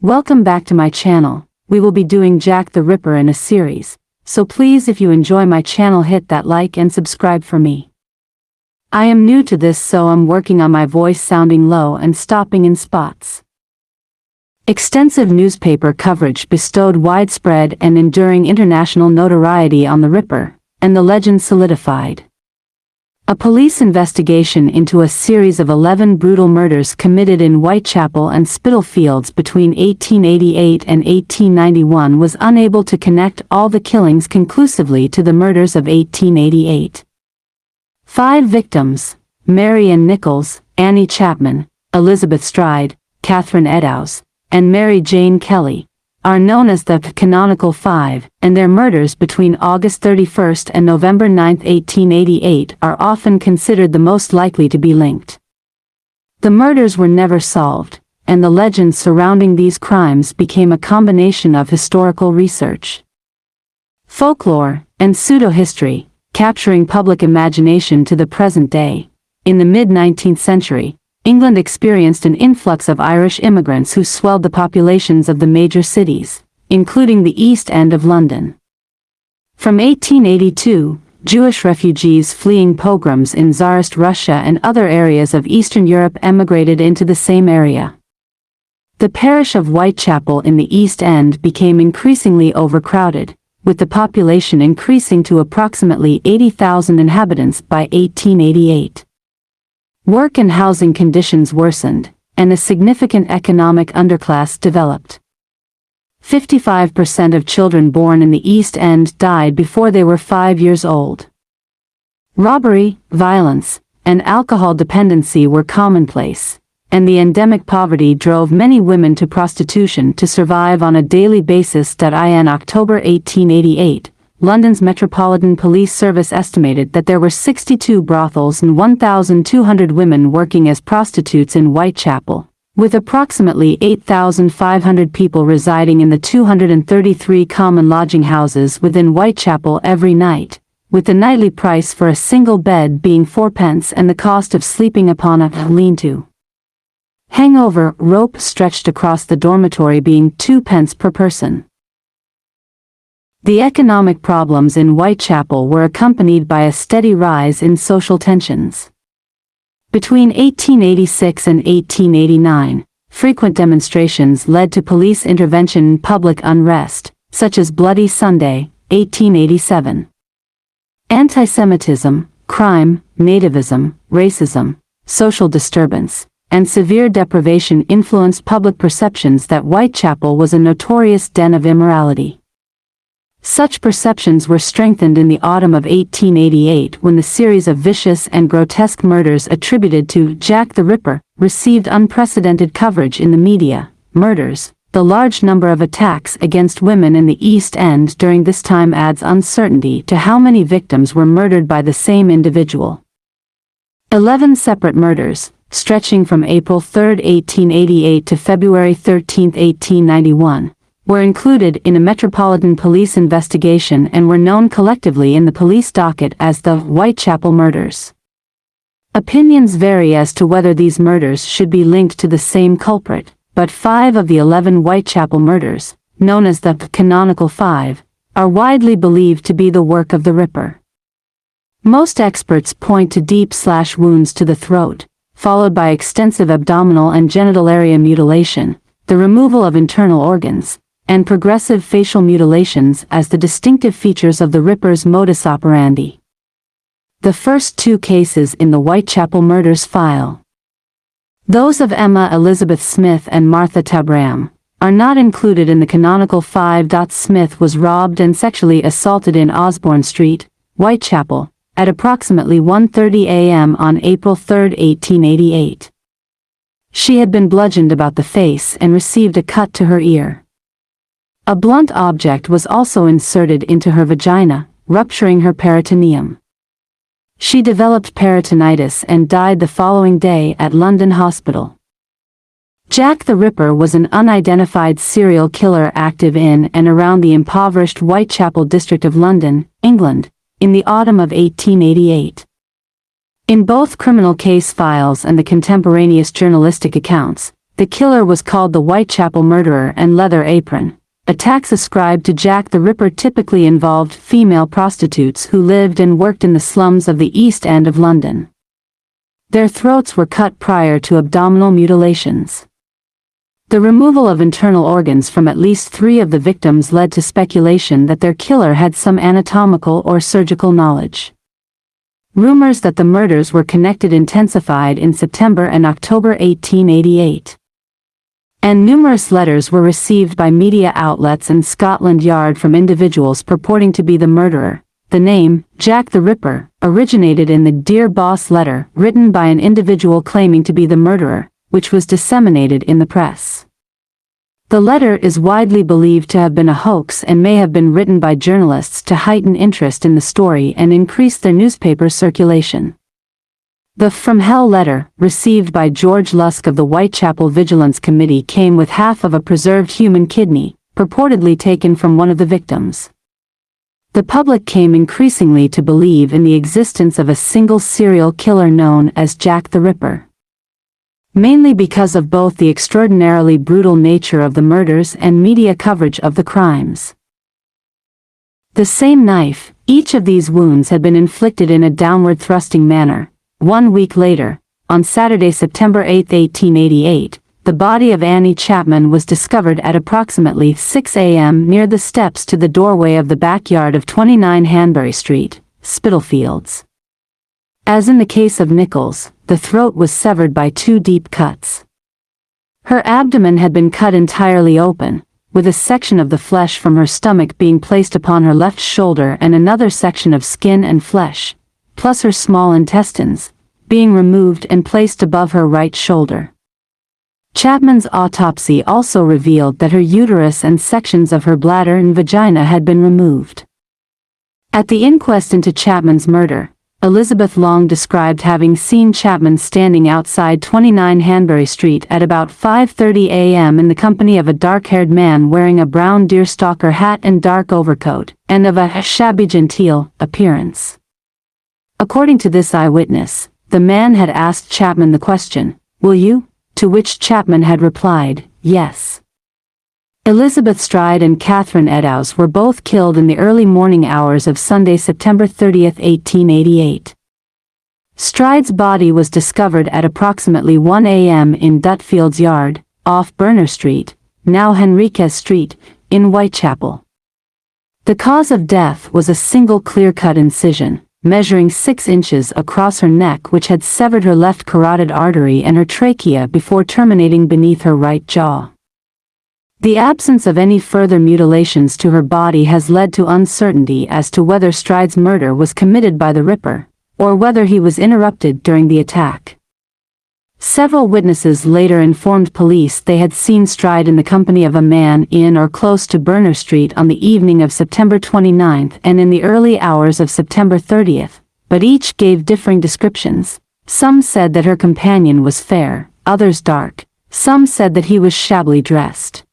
Welcome back to my channel. We will be doing Jack the Ripper in a series, so please, if you enjoy my channel, hit that like and subscribe for me. I am new to this, so I'm working on my voice sounding low and stopping in spots. Extensive newspaper coverage bestowed widespread and enduring international notoriety on the Ripper, and the legend solidified. A police investigation into a series of 11 brutal murders committed in Whitechapel and Spitalfields between 1888 and 1891 was unable to connect all the killings conclusively to the murders of 1888. 5 victims, Mary Ann Nichols, Annie Chapman, Elizabeth Stride, Catherine Eddowes, and Mary Jane Kelly, are known as the Canonical Five, and their murders between August 31 and November 9, 1888 are often considered the most likely to be linked. The murders were never solved, and the legends surrounding these crimes became a combination of historical research, folklore, and pseudo-history, capturing public imagination to the present day. In the mid-19th century, England experienced an influx of Irish immigrants who swelled the populations of the major cities, including the East End of London. From 1882, Jewish refugees fleeing pogroms in Tsarist Russia and other areas of Eastern Europe emigrated into the same area. The parish of Whitechapel in the East End became increasingly overcrowded, with the population increasing to approximately 80,000 inhabitants by 1888. Work and housing conditions worsened, and a significant economic underclass developed. 55% of children born in the East End died before they were 5 years old. Robbery, violence, and alcohol dependency were commonplace, and the endemic poverty drove many women to prostitution to survive on a daily basis. In October 1888, London's Metropolitan Police Service estimated that there were 62 brothels and 1,200 women working as prostitutes in Whitechapel, with approximately 8,500 people residing in the 233 common lodging houses within Whitechapel every night, with the nightly price for a single bed being 4p and the cost of sleeping upon a lean-to hangover rope stretched across the dormitory being 2p per person. The economic problems in Whitechapel were accompanied by a steady rise in social tensions. Between 1886 and 1889, frequent demonstrations led to police intervention and public unrest, such as Bloody Sunday, 1887. Anti-Semitism, crime, nativism, racism, social disturbance, and severe deprivation influenced public perceptions that Whitechapel was a notorious den of immorality. Such perceptions were strengthened in the autumn of 1888 when the series of vicious and grotesque murders attributed to Jack the Ripper received unprecedented coverage in the media. Murders, the large number of attacks against women in the East End during this time adds uncertainty to how many victims were murdered by the same individual. 11 separate murders, stretching from April 3, 1888 to February 13, 1891, were included in a Metropolitan Police investigation and were known collectively in the police docket as the Whitechapel murders. Opinions vary as to whether these murders should be linked to the same culprit, but 5 of the 11 Whitechapel murders, known as the Canonical Five, are widely believed to be the work of the Ripper. Most experts point to deep slash wounds to the throat, followed by extensive abdominal and genital area mutilation, the removal of internal organs, and progressive facial mutilations as the distinctive features of the Ripper's modus operandi. The first 2 cases in the Whitechapel murders file, those of Emma Elizabeth Smith and Martha Tabram, are not included in the Canonical Five. Smith was robbed and sexually assaulted in Osborne Street, Whitechapel, at approximately 1:30 a.m. on April 3, 1888. She had been bludgeoned about the face and received a cut to her ear. A blunt object was also inserted into her vagina, rupturing her peritoneum. She developed peritonitis and died the following day at London Hospital. Jack the Ripper was an unidentified serial killer active in and around the impoverished Whitechapel district of London, England, in the autumn of 1888. In both criminal case files and the contemporaneous journalistic accounts, The killer was called the Whitechapel Murderer and Leather Apron. Attacks ascribed to Jack the Ripper typically involved female prostitutes who lived and worked in the slums of the East End of London. Their throats were cut prior to abdominal mutilations. The removal of internal organs from at least 3 of the victims led to speculation that their killer had some anatomical or surgical knowledge. Rumors that the murders were connected intensified in September and October 1888. And numerous letters were received by media outlets and Scotland Yard from individuals purporting to be the murderer. The name, Jack the Ripper, originated in the Dear Boss letter written by an individual claiming to be the murderer, which was disseminated in the press. The letter is widely believed to have been a hoax and may have been written by journalists to heighten interest in the story and increase their newspaper circulation. The From Hell letter, received by George Lusk of the Whitechapel Vigilance Committee, came with half of a preserved human kidney, purportedly taken from one of the victims. The public came increasingly to believe in the existence of a single serial killer known as Jack the Ripper. Mainly because of both the extraordinarily brutal nature of the murders and media coverage of the crimes. The same knife, each of these wounds had been inflicted in a downward thrusting manner. 1 week later, on Saturday, September 8, 1888, the body of Annie Chapman was discovered at approximately 6 a.m. near the steps to the doorway of the backyard of 29 Hanbury Street, Spitalfields. As in the case of Nichols, the throat was severed by 2 deep cuts. Her abdomen had been cut entirely open, with a section of the flesh from her stomach being placed upon her left shoulder and another section of skin and flesh, plus her small intestines, being removed and placed above her right shoulder. Chapman's autopsy also revealed that her uterus and sections of her bladder and vagina had been removed. At the inquest into Chapman's murder, Elizabeth Long described having seen Chapman standing outside 29 Hanbury Street at about 5:30 a.m. in the company of a dark-haired man wearing a brown deerstalker hat and dark overcoat, and of a shabby genteel appearance. According to this eyewitness, the man had asked Chapman the question, "Will you?" to which Chapman had replied, "Yes." Elizabeth Stride and Catherine Eddowes were both killed in the early morning hours of Sunday, September 30, 1888. Stride's body was discovered at approximately 1 a.m. in Dutfield's Yard, off Berner Street, now Henriquez Street, in Whitechapel. The cause of death was a single clear-cut incision, measuring 6 inches across her neck, which had severed her left carotid artery and her trachea before terminating beneath her right jaw. The absence of any further mutilations to her body has led to uncertainty as to whether Stride's murder was committed by the Ripper, or whether he was interrupted during the attack. Several witnesses later informed police they had seen Stride in the company of a man in or close to Berner Street on the evening of September 29 and in the early hours of September 30, but each gave differing descriptions. Some said that her companion was fair, others dark, some said that he was shabbily dressed.